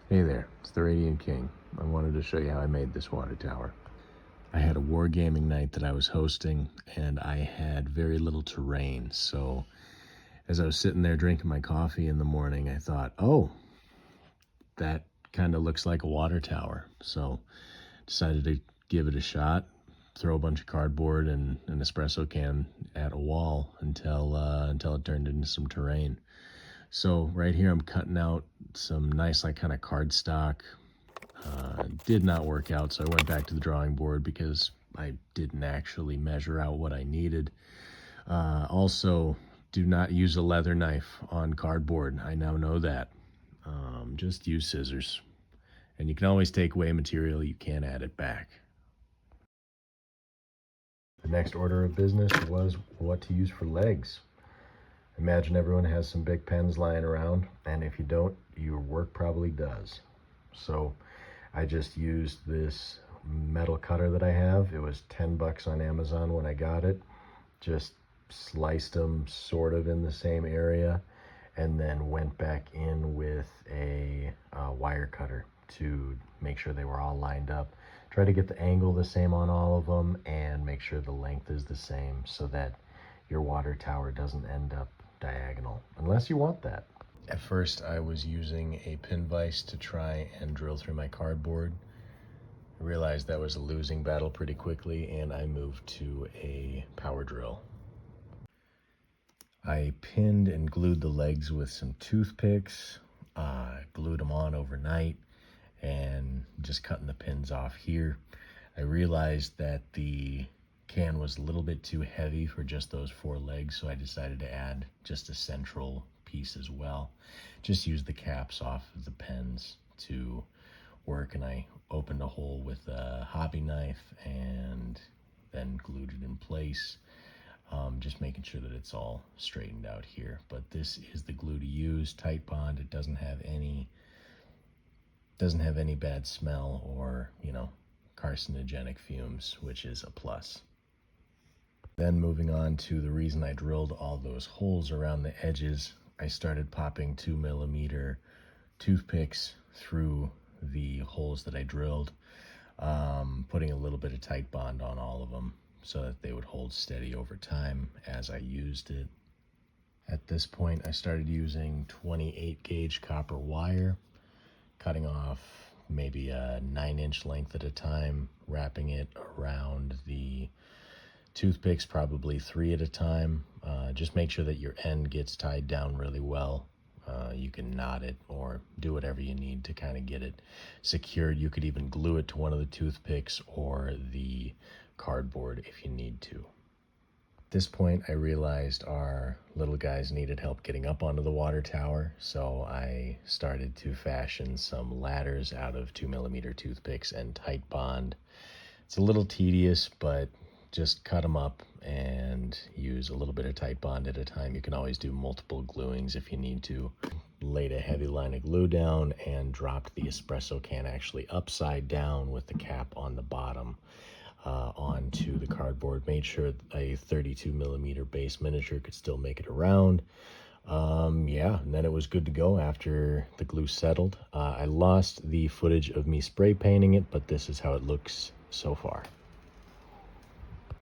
Hey there, it's the Radiant King. I wanted to show you how I made this water tower. I had a wargaming night that I was hosting, and I had very little terrain. So as I was sitting there drinking my coffee in the morning, I thought, oh, that kind of looks like a water tower. So decided to give it a shot, throw a bunch of cardboard and an espresso can at a wall until it turned into some terrain. So right here I'm cutting out some nice like kind of cardstock. Did not work out, so I went back to the drawing board because I didn't actually measure out what I needed. Also, do not use a leather knife on cardboard. I now know that. Just use scissors. And you can always take away material, you can't add it back. The next order of business was what to use for legs. Imagine everyone has some big pens lying around, and if you don't, your work probably does. So I just used this metal cutter that I have. It was 10 bucks on Amazon when I got it. Just sliced them sort of in the same area and then went back in with a wire cutter to make sure they were all lined up. Try to get the angle the same on all of them and make sure the length is the same so that your water tower doesn't end up diagonal, unless you want that. At first I was using a pin vise to try and drill through my cardboard. I realized that was a losing battle pretty quickly and I moved to a power drill. I pinned and glued the legs with some toothpicks, glued them on overnight and just cutting the pins off here. I realized that the can was a little bit too heavy for just those 4 legs, so I decided to add just a central piece as well. Just use the caps off of the pens to work, and I opened a hole with a hobby knife and then glued it in place. Just making sure that it's all straightened out here. But this is the glue to use, Titebond. It doesn't have any bad smell or, carcinogenic fumes, which is a plus. Then moving on to the reason I drilled all those holes around the edges, I started popping 2mm toothpicks through the holes that I drilled, putting a little bit of Titebond on all of them so that they would hold steady over time as I used it. At this point, I started using 28 gauge copper wire, cutting off maybe a 9-inch length at a time, wrapping it around the toothpicks, probably 3 at a time. Just make sure that your end gets tied down really well. You can knot it or do whatever you need to kind of get it secured. You could even glue it to one of the toothpicks or the cardboard if you need to. At this point, I realized our little guys needed help getting up onto the water tower, so I started to fashion some ladders out of 2mm toothpicks and Titebond. It's a little tedious, but just cut them up and use a little bit of Titebond at a time. You can always do multiple gluings if you need to. Laid a heavy line of glue down and dropped the espresso can actually upside down with the cap on the bottom onto the cardboard. Made sure a 32mm base miniature could still make it around. Yeah, and then it was good to go after the glue settled. I lost the footage of me spray painting it, but this is how it looks so far.